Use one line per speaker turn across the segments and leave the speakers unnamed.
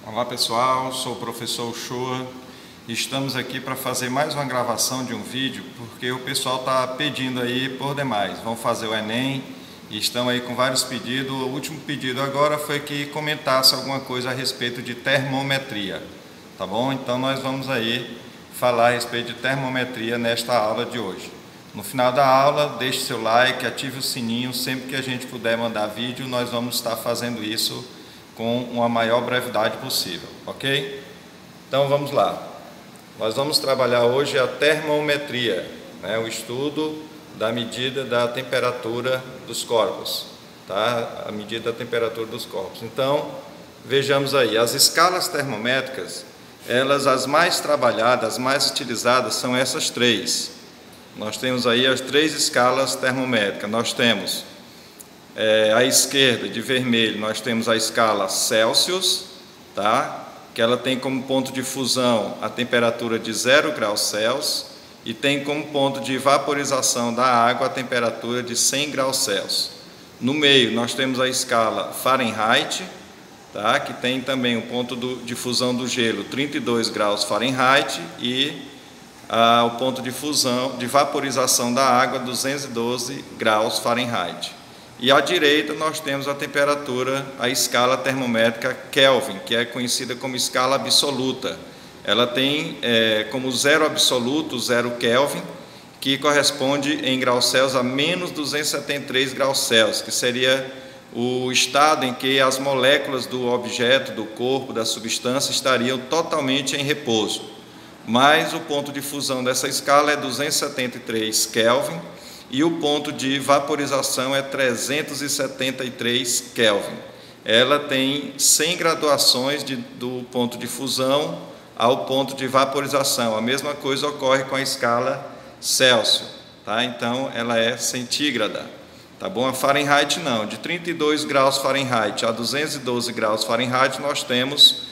Olá pessoal, sou o professor Uchoa e estamos aqui para fazer mais uma gravação de um vídeo porque o pessoal está pedindo aí por demais. Vão fazer o Enem e estão aí com vários pedidos. O último pedido agora foi que comentasse alguma coisa a respeito de termometria, tá bom? Então nós vamos aí falar a respeito de termometria nesta aula de hoje. No final da aula, deixe seu like, ative o sininho, sempre que a gente puder mandar vídeo, nós vamos estar fazendo isso com uma maior brevidade possível, ok? Então vamos lá. Nós vamos trabalhar hoje a termometria, né? O estudo da medida da temperatura dos corpos, tá? A medida da temperatura dos corpos. Então, vejamos aí, as escalas termométricas, elas as mais trabalhadas, as mais utilizadas são essas três. Nós temos aí as três escalas termométricas. Nós temos à esquerda, de vermelho, nós temos a escala Celsius, tá? Que ela tem como ponto de fusão a temperatura de 0 graus Celsius e tem como ponto de vaporização da água a temperatura de 100 graus Celsius. No meio, nós temos a escala Fahrenheit, tá? Que tem também o ponto de fusão do gelo 32 graus Fahrenheit e o ponto de fusão, de vaporização da água 212 graus Fahrenheit. E à direita nós temos a temperatura, a escala termométrica Kelvin, que é conhecida como escala absoluta. Ela tem como zero absoluto, 0 Kelvin, que corresponde em graus Celsius a menos 273 graus Celsius, que seria o estado em que as moléculas do objeto, do corpo, da substância estariam totalmente em repouso. Mas o ponto de fusão dessa escala é 273 Kelvin, e o ponto de vaporização é 373 Kelvin. Ela tem 100 graduações do ponto de fusão ao ponto de vaporização. A mesma coisa ocorre com a escala Celsius, tá? Então ela é centígrada, tá bom? A Fahrenheit não. De 32 graus Fahrenheit a 212 graus Fahrenheit nós temos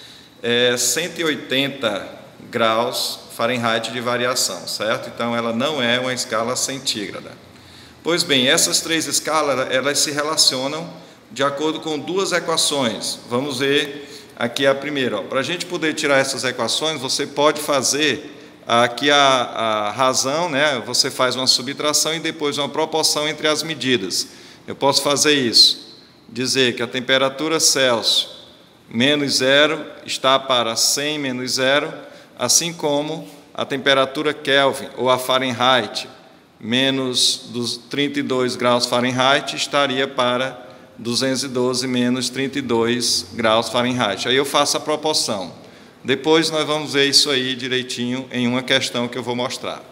180 graus Fahrenheit de variação, certo? Então ela não é uma escala centígrada. Pois bem, essas três escalas, elas se relacionam de acordo com duas equações. Vamos ver aqui a primeira. Para a gente poder tirar essas equações, você pode fazer aqui a razão, né? Você faz uma subtração e depois uma proporção entre as medidas. Eu posso fazer isso, dizer que a temperatura Celsius menos 0 está para 100 menos 0, assim como a temperatura Kelvin ou a Fahrenheit menos dos 32 graus Fahrenheit estaria para 212 menos 32 graus Fahrenheit. Aí eu faço a proporção. Depois nós vamos ver isso aí direitinho em uma questão que eu vou mostrar.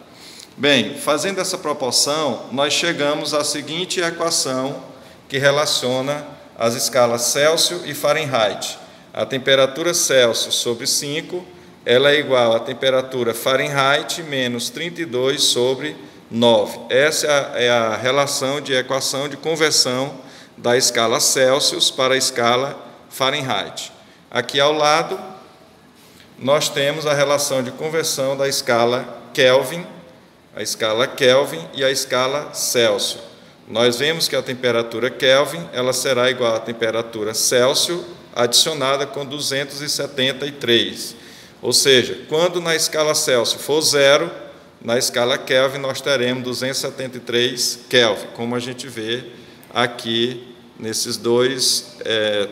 Bem, fazendo essa proporção, nós chegamos à seguinte equação que relaciona as escalas Celsius e Fahrenheit. A temperatura Celsius sobre 5, ela é igual à temperatura Fahrenheit menos 32 sobre 9. Essa é a relação de equação de conversão da escala Celsius para a escala Fahrenheit. Aqui ao lado, nós temos a relação de conversão da escala Kelvin, e a escala Celsius. Nós vemos que a temperatura Kelvin, ela será igual à temperatura Celsius adicionada com 273. Ou seja, quando na escala Celsius for 0, na escala Kelvin nós teremos 273 Kelvin, como a gente vê aqui nesses dois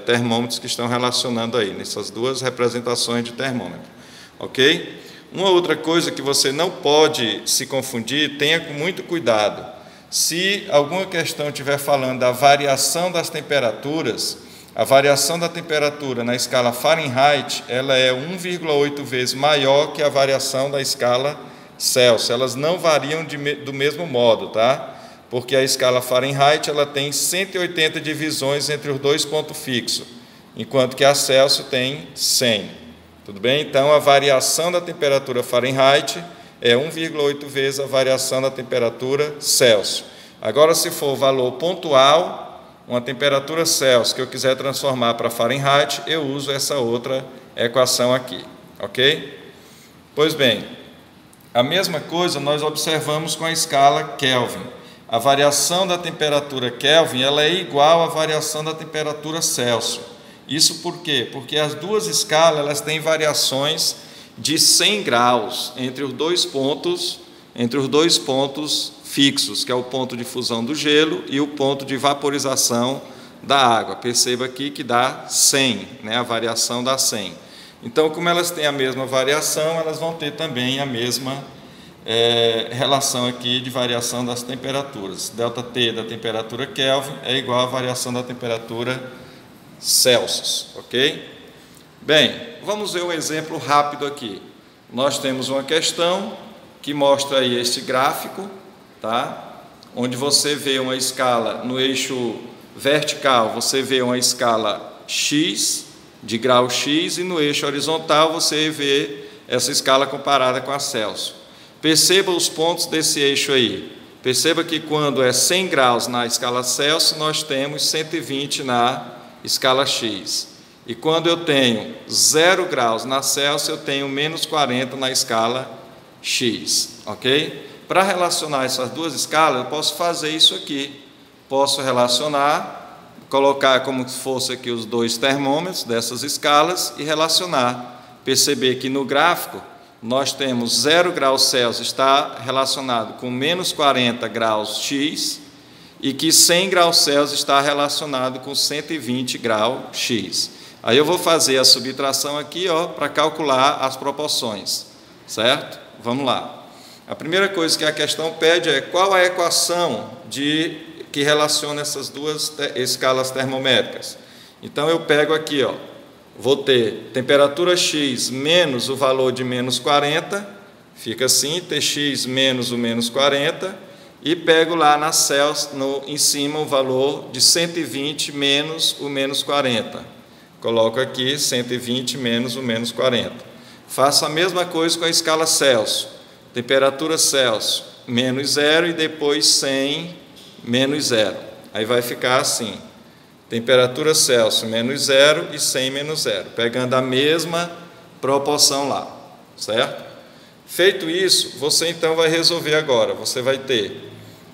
termômetros que estão relacionando aí, nessas duas representações de termômetro, ok? Uma outra coisa que você não pode se confundir, tenha muito cuidado. Se alguma questão estiver falando da variação das temperaturas, a variação da temperatura na escala Fahrenheit, ela é 1,8 vezes maior que a variação da escala Celsius. Elas não variam do mesmo modo, tá? Porque a escala Fahrenheit, ela tem 180 divisões entre os dois pontos fixos, enquanto que a Celsius tem 100. Tudo bem? Então, a variação da temperatura Fahrenheit é 1,8 vezes a variação da temperatura Celsius. Agora, se for o valor pontual, uma temperatura Celsius que eu quiser transformar para Fahrenheit, eu uso essa outra equação aqui, ok? Pois bem, a mesma coisa nós observamos com a escala Kelvin. A variação da temperatura Kelvin ela é igual à variação da temperatura Celsius. Isso por quê? Porque as duas escalas elas têm variações de 100 graus entre os dois pontos fixos, que é o ponto de fusão do gelo e o ponto de vaporização da água. Perceba aqui que dá 100, né? A variação dá 100. Então, como elas têm a mesma variação, elas vão ter também a mesma relação aqui de variação das temperaturas. ΔT da temperatura Kelvin é igual à variação da temperatura Celsius, ok? Bem, vamos ver um exemplo rápido aqui. Nós temos uma questão que mostra aí este gráfico, tá? Onde você vê uma escala no eixo vertical, você vê uma escala X, de grau X, e no eixo horizontal você vê essa escala comparada com a Celsius. Perceba os pontos desse eixo aí. Perceba que quando é 100 graus na escala Celsius, nós temos 120 na escala X. E quando eu tenho 0 graus na Celsius, eu tenho menos 40 na escala X, ok? Para relacionar essas duas escalas, eu posso fazer isso aqui. Posso relacionar, colocar como se fosse aqui os dois termômetros dessas escalas e relacionar. Perceber que no gráfico nós temos 0 graus Celsius está relacionado com menos 40 graus X e que 100 graus Celsius está relacionado com 120 graus X. Aí eu vou fazer a subtração aqui, para calcular as proporções, certo? Vamos lá. A primeira coisa que a questão pede é qual a equação que relaciona essas duas escalas termométricas. Então eu pego aqui, vou ter temperatura X menos o valor de menos 40, fica assim, Tx menos o menos 40, e pego lá na Celsius, em cima, o valor de 120 menos o menos 40. Coloco aqui 120 menos o menos 40. Faço a mesma coisa com a escala Celsius. Temperatura Celsius menos 0 e depois 100 menos 0. Aí vai ficar assim. Temperatura Celsius menos 0 e 100 menos 0. Pegando a mesma proporção lá, certo? Feito isso, você então vai resolver agora. Você vai ter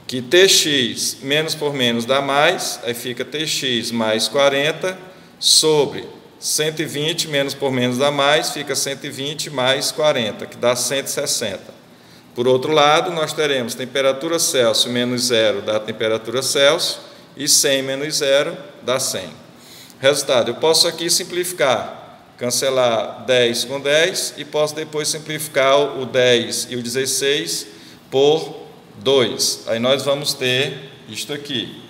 que Tx menos por menos dá mais, aí fica Tx mais 40 sobre 120 menos por menos dá mais, fica 120 mais 40, que dá 160. Por outro lado, nós teremos temperatura Celsius menos 0 dá temperatura Celsius e 100 menos 0 dá 100. Resultado, eu posso aqui simplificar, cancelar 10 com 10 e posso depois simplificar o 10 e o 16 por 2. Aí nós vamos ter isto aqui.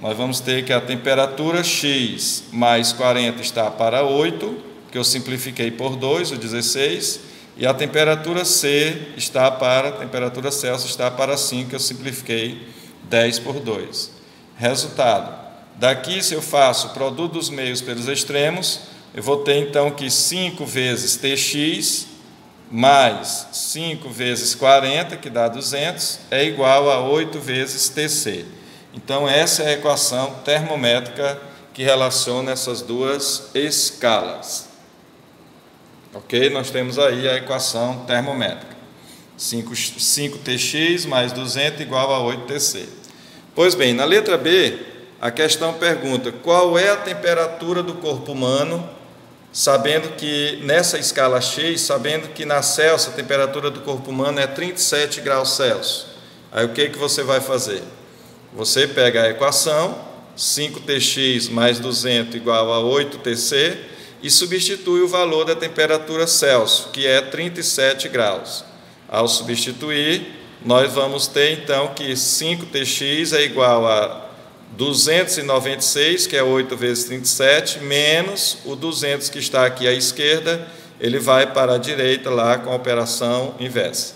Nós vamos ter que a temperatura X mais 40 está para 8, que eu simplifiquei por 2, o 16, e a temperatura C está para, a temperatura Celsius está para 5, que eu simplifiquei 10 por 2. Resultado, daqui se eu faço o produto dos meios pelos extremos, eu vou ter então que 5 vezes Tx mais 5 vezes 40, que dá 200, é igual a 8 vezes Tc. Então, essa é a equação termométrica que relaciona essas duas escalas. Ok? Nós temos aí a equação termométrica. 5Tx mais 200 igual a 8Tc. Pois bem, na letra B, a questão pergunta qual é a temperatura do corpo humano, sabendo que nessa escala X, sabendo que na Celsius a temperatura do corpo humano é 37 graus Celsius. Aí o que você vai fazer? Você pega a equação, 5Tx mais 200 igual a 8Tc, e substitui o valor da temperatura Celsius, que é 37 graus. Ao substituir, nós vamos ter então que 5Tx é igual a 296, que é 8 vezes 37, menos o 200 que está aqui à esquerda, ele vai para a direita lá com a operação inversa.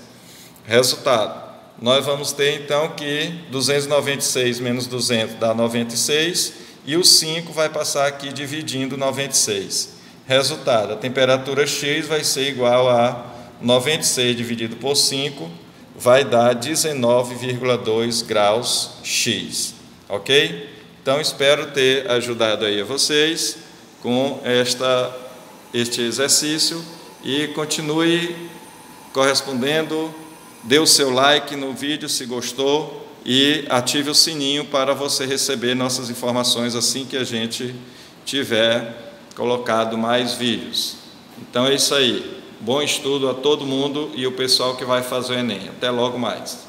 Resultado. Nós vamos ter então que 296 menos 200 dá 96 e o 5 vai passar aqui dividindo 96. Resultado, a temperatura X vai ser igual a 96 dividido por 5, vai dar 19,2 graus X. Ok? Então, espero ter ajudado aí a vocês com este exercício e continue correspondendo. Dê o seu like no vídeo se gostou e ative o sininho para você receber nossas informações assim que a gente tiver colocado mais vídeos. Então é isso aí. Bom estudo a todo mundo e o pessoal que vai fazer o Enem. Até logo mais.